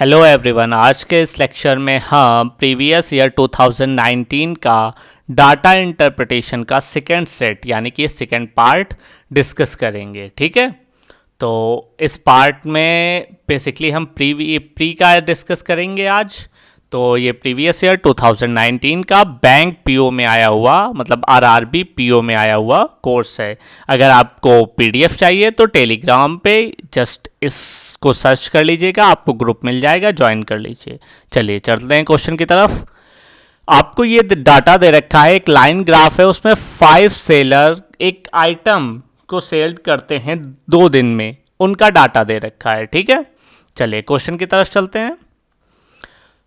Hello everyone, आज के इस लेक्चर में हम प्रीवियस ईयर 2019 का डाटा इंटरप्रिटेशन का सेकेंड सेट यानी कि सेकेंड पार्ट डिस्कस करेंगे। ठीक है, तो इस पार्ट में बेसिकली हम प्री का डिस्कस करेंगे आज। तो ये प्रीवियस ईयर 2019 का बैंक पीओ में आया हुआ, मतलब आरआरबी पीओ में आया हुआ कोर्स है। अगर आपको पीडीएफ चाहिए तो टेलीग्राम पे जस्ट इसको सर्च कर लीजिएगा, आपको ग्रुप मिल जाएगा, ज्वाइन कर लीजिए। चलिए चलते हैं क्वेश्चन की तरफ। आपको ये डाटा दे रखा है, एक लाइन ग्राफ है, उसमें 5 सेलर एक आइटम को सेल करते हैं 2 दिन में, उनका डाटा दे रखा है। ठीक है, चलिए क्वेश्चन की तरफ चलते हैं।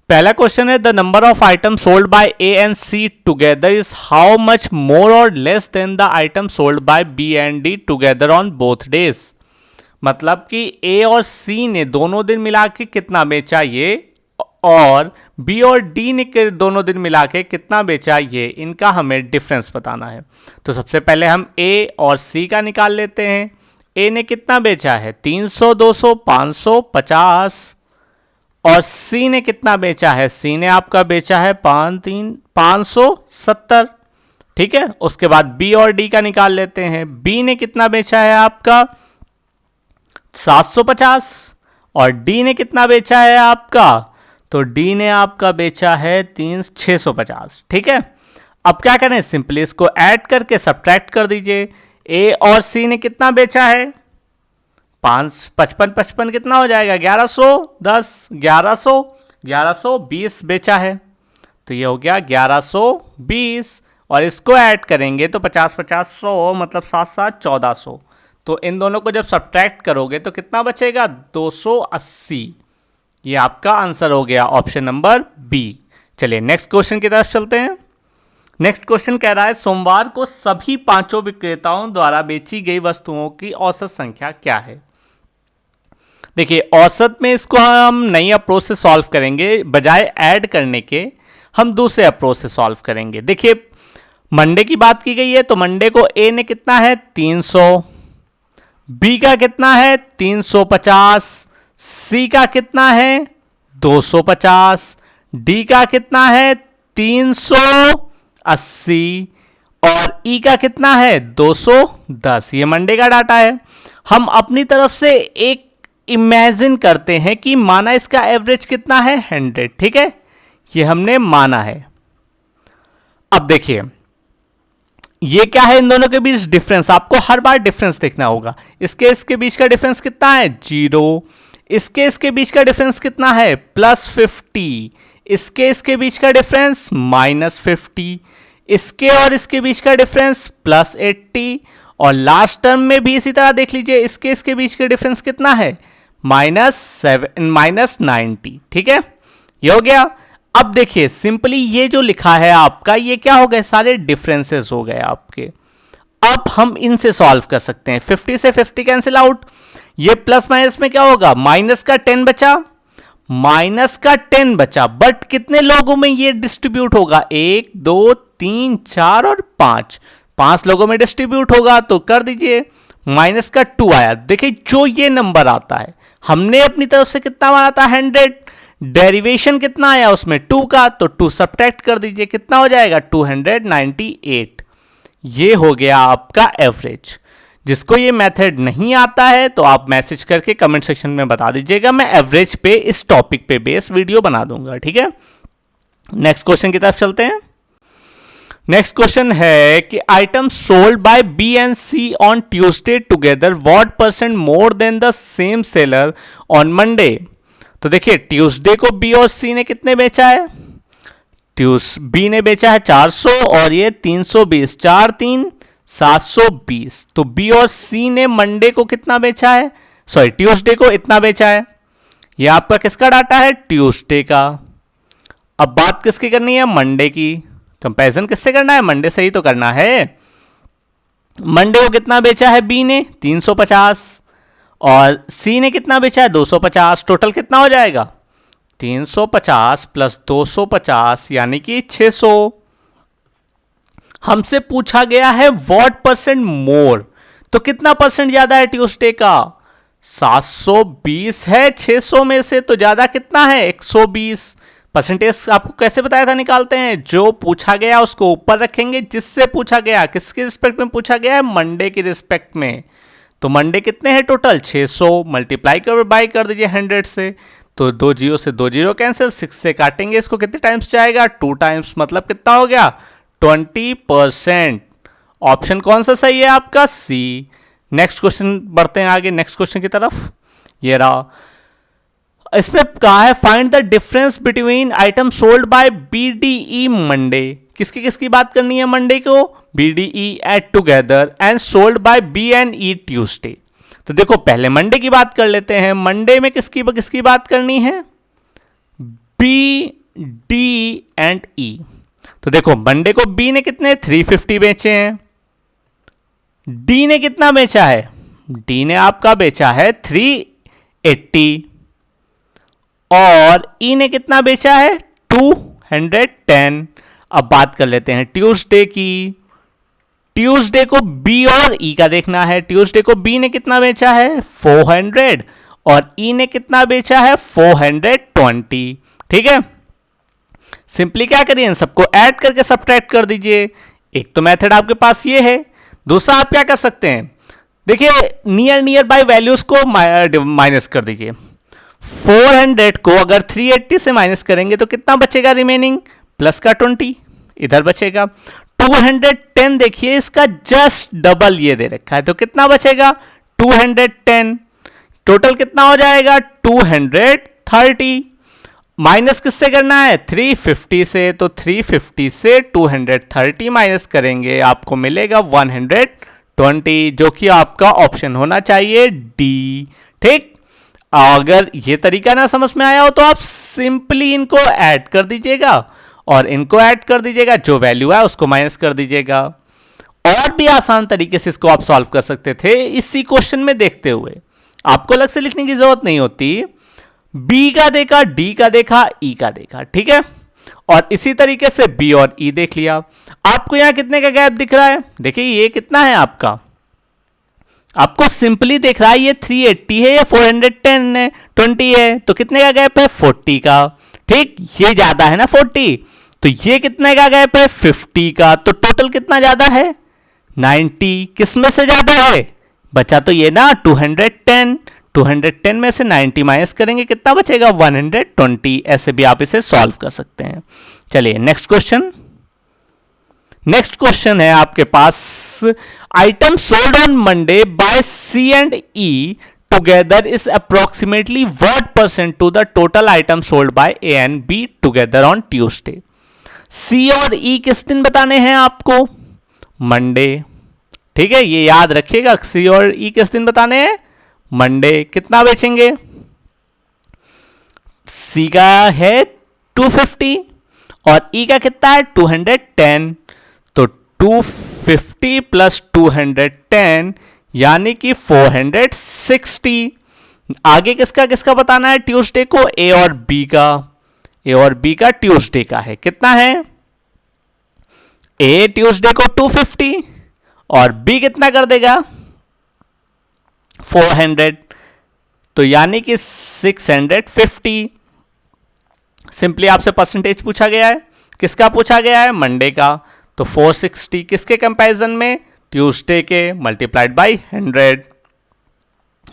पहला क्वेश्चन है, the number of item sold by A and C together is how much more or less than the item sold by B and D together on both days. मतलब कि ए और सी ने दोनों दिन मिला के कितना बेचा ये, और बी और डी ने दोनों दिन मिला के कितना बेचा ये, इनका हमें डिफरेंस बताना है। तो सबसे पहले हम ए और सी का निकाल लेते हैं। ए ने कितना बेचा है, 300, 200, 500, 50, और सी ने कितना बेचा है, सी ने आपका बेचा है 570। ठीक है, उसके बाद बी और डी का निकाल लेते हैं। बी ने कितना बेचा है आपका 750, और डी ने कितना बेचा है आपका, तो डी ने आपका बेचा है 650। ठीक है, अब क्या करें, सिंपली इसको ऐड करके सब्ट्रैक्ट कर दीजिए। ए और सी ने कितना बेचा है, 55 कितना हो जाएगा, 1110, 1120 बेचा है, तो ये हो गया 1120, और इसको ऐड करेंगे तो 50 50 100 मतलब 7 7 1400। तो इन दोनों को जब सब्ट्रैक्ट करोगे तो कितना बचेगा, 280। ये आपका आंसर हो गया ऑप्शन नंबर बी। चलिए नेक्स्ट क्वेश्चन की तरफ चलते हैं। नेक्स्ट क्वेश्चन कह रहा है, सोमवार को सभी 5 विक्रेताओं द्वारा बेची गई वस्तुओं की औसत संख्या क्या है। देखिए, औसत में इसको हम नई अप्रोच से सॉल्व करेंगे, बजाय ऐड करने के हम दूसरे अप्रोच से सॉल्व करेंगे। देखिए, मंडे की बात की गई है, तो मंडे को ए ने कितना है 300, बी का कितना है 350, सी का कितना है 250, डी का कितना है 380, और ई का कितना है 210। ये मंडे का डाटा है। हम अपनी तरफ से एक इमेजिन करते हैं कि माना इसका एवरेज कितना है 100। ठीक है, ये हमने माना है। अब देखिए ये क्या है, इन दोनों के बीच डिफरेंस, आपको हर बार डिफरेंस देखना होगा। इसके बीच का डिफरेंस कितना है 0, इसके बीच का डिफरेंस कितना है +50, इसके बीच का डिफरेंस -50, इसके और इसके बीच का डिफरेंस +80, और लास्ट टर्म में भी इसी तरह देख लीजिए, इसके बीच का डिफरेंस कितना है -90। ठीक है, ये हो गया। अब देखिए सिंपली ये जो लिखा है आपका, ये क्या हो गए, सारे डिफरेंसेस हो गए आपके। अब हम इनसे सॉल्व कर सकते हैं। 50 से 50 कैंसिल आउट, ये प्लस माइनस में क्या होगा, माइनस का 10 बचा, बट कितने लोगों में ये डिस्ट्रीब्यूट होगा, 1 2 3 4 और 5 लोगों में डिस्ट्रीब्यूट होगा। तो कर दीजिए, माइनस का 2 आया। देखिए जो ये नंबर आता है, हमने अपनी तरफ से कितना माना था 100, डेरिवेशन कितना आया उसमें 2 का, तो 2 सब्ट्रैक्ट कर दीजिए, कितना हो जाएगा 298। ये हो गया आपका एवरेज। जिसको ये मेथड नहीं आता है तो आप मैसेज करके कमेंट सेक्शन में बता दीजिएगा, मैं एवरेज पे इस टॉपिक पे बेस वीडियो बना दूंगा। ठीक है, नेक्स्ट क्वेश्चन की तरफ चलते हैं। नेक्स्ट क्वेश्चन है कि item sold by B and C on Tuesday together what % more than the same seller on Monday. तो देखिए ट्यूसडे को बी और सी ने कितने बेचा है, बी ने बेचा है 400 और ये 320, 4 3 720। तो बी और सी ने मंडे को कितना बेचा है, सॉरी ट्यूसडे को इतना बेचा है। ये आपका किसका डाटा है, ट्यूसडे का। अब बात किसकी करनी है, मंडे की। कंपैरिजन किससे करना है, मंडे से ही तो करना है। मंडे को कितना बेचा है बी ने 350, और सी ने कितना बेचा है 250। टोटल कितना हो जाएगा 350 + 250 यानी कि 600। हमसे पूछा गया है व्हाट % मोर, तो कितना % ज्यादा है ट्यूसडे का, 720 है 600 में से, तो ज्यादा कितना है 120। परसेंटेज आपको कैसे बताया था निकालते हैं, जो पूछा गया उसको ऊपर रखेंगे, जिससे पूछा गया किसके रिस्पेक्ट में पूछा गया है, मंडे की रिस्पेक्ट में। तो मंडे कितने हैं टोटल 600, मल्टीप्लाई बाई कर दीजिए 100 से, तो 2 जीरो से 2 जीरो कैंसिल, 6 से काटेंगे इसको, कितने टाइम्स जाएगा 2 टाइम्स, मतलब कितना हो गया 20%। ऑप्शन कौन सा सही है आपका, सी। नेक्स्ट क्वेश्चन बढ़ते हैं आगे, नेक्स्ट क्वेश्चन की तरफ। ये रहा, इसमें कहा है find the difference between item sold by B D E Monday. किसकी किसकी बात करनी है मंडे को, B D E at together and sold by B and E Tuesday. तो देखो पहले मंडे की बात कर लेते हैं। मंडे में किसकी किसकी बात करनी है, बी डी एंड ई। तो देखो मंडे को बी ने कितने 350 बेचे हैं, डी ने कितना बेचा है, डी ने आपका बेचा है 380, और ई ने कितना बेचा है 210। अब बात कर लेते हैं ट्यूसडे की। ट्यूसडे को बी और ई का देखना है। ट्यूसडे को बी ने कितना बेचा है 400, और ई ने कितना बेचा है 420। ठीक है, सिंपली क्या करिए, इन सबको ऐड करके सब्ट्रैक्ट कर दीजिए। एक तो मेथड आपके पास ये है, दूसरा आप क्या कर सकते हैं, देखिए नियर बाय वैल्यूज को माइनस कर दीजिए। 400 को अगर 380 से माइनस करेंगे तो कितना बचेगा रिमेनिंग, प्लस का 20 इधर बचेगा। 210 देखिए इसका जस्ट डबल ये दे रखा है, तो कितना बचेगा 210। टोटल कितना हो जाएगा 230। माइनस किससे करना है 350 से, तो 350 से 230 माइनस करेंगे, आपको मिलेगा 120, जो कि आपका ऑप्शन होना चाहिए डी। ठीक, अगर ये तरीका ना समझ में आया हो तो आप सिंपली इनको ऐड कर दीजिएगा और इनको ऐड कर दीजिएगा, जो वैल्यू है उसको माइनस कर दीजिएगा। और भी आसान तरीके से इसको आप सॉल्व कर सकते थे इसी क्वेश्चन में देखते हुए, आपको अलग से लिखने की जरूरत नहीं होती। बी का देखा, डी का देखा, ई का देखा, ठीक है, और इसी तरीके से बी और ई देख लिया। आपको यहां कितने का गैप दिख रहा है, देखिए ये कितना है आपका, आपको सिंपली देख रहा है ये 380 है या 410 है, 20 है, तो कितने का गैप है 40 का। ठीक, ये ज्यादा है ना 40, तो ये कितने का गैप है 50 का, तो टोटल कितना ज्यादा है 90। किस में से ज्यादा है, बचा तो ये ना 210। 210 में से 90 माइनस करेंगे, कितना बचेगा 120। ऐसे भी आप इसे सॉल्व कर सकते हैं। चलिए नेक्स्ट क्वेश्चन। नेक्स्ट क्वेश्चन है आपके पास, item sold on Monday by C and E together is approximately what percent to the total item sold by A and B together on Tuesday. C और E किस दिन बताने हैं आपको, Monday. ठीक है, ये याद रखिएगा, सी और ई किस दिन बताने हैं, मंडे। कितना बेचेंगे, सी का है 250 और ई का कितना है 210, तो 250 प्लस 210 यानी कि 460। आगे किसका किसका बताना है ट्यूसडे को, ए और बी का। ए और बी का ट्यूसडे का है, कितना है, ए ट्यूसडे को 250 और बी कितना कर देगा 400, तो यानी कि 650। सिंपली आपसे परसेंटेज पूछा गया है, किसका पूछा गया है, मंडे का, तो 460 किसके कंपैरिजन में, ट्यूसडे के, मल्टीप्लाइड बाय 100।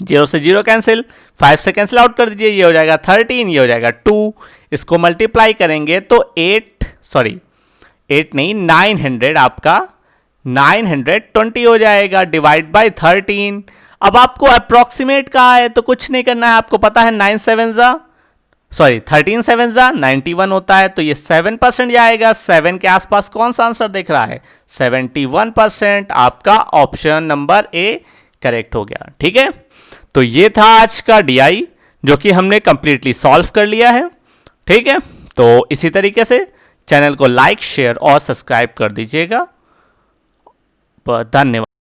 0 से 0 कैंसिल, 5 से कैंसिल आउट कर दीजिए, ये हो जाएगा 13, ये हो जाएगा 2। इसको मल्टीप्लाई करेंगे तो 8 नहीं 900, आपका 920 हो जाएगा, डिवाइड बाय 13। अब आपको अप्रोक्सीमेट कहा है तो कुछ नहीं करना है, आपको पता है 13 7 91 होता है, तो ये 7% जाएगा। 7 के आसपास कौन सा आंसर दिख रहा है 71%। आपका ऑप्शन नंबर ए करेक्ट हो गया। ठीक है, तो ये था आज का डीआई जो कि हमने कंप्लीटली सॉल्व कर लिया है। ठीक है, तो इसी तरीके से चैनल को लाइक शेयर और सब्सक्राइब कर दीजिएगा। धन्यवाद।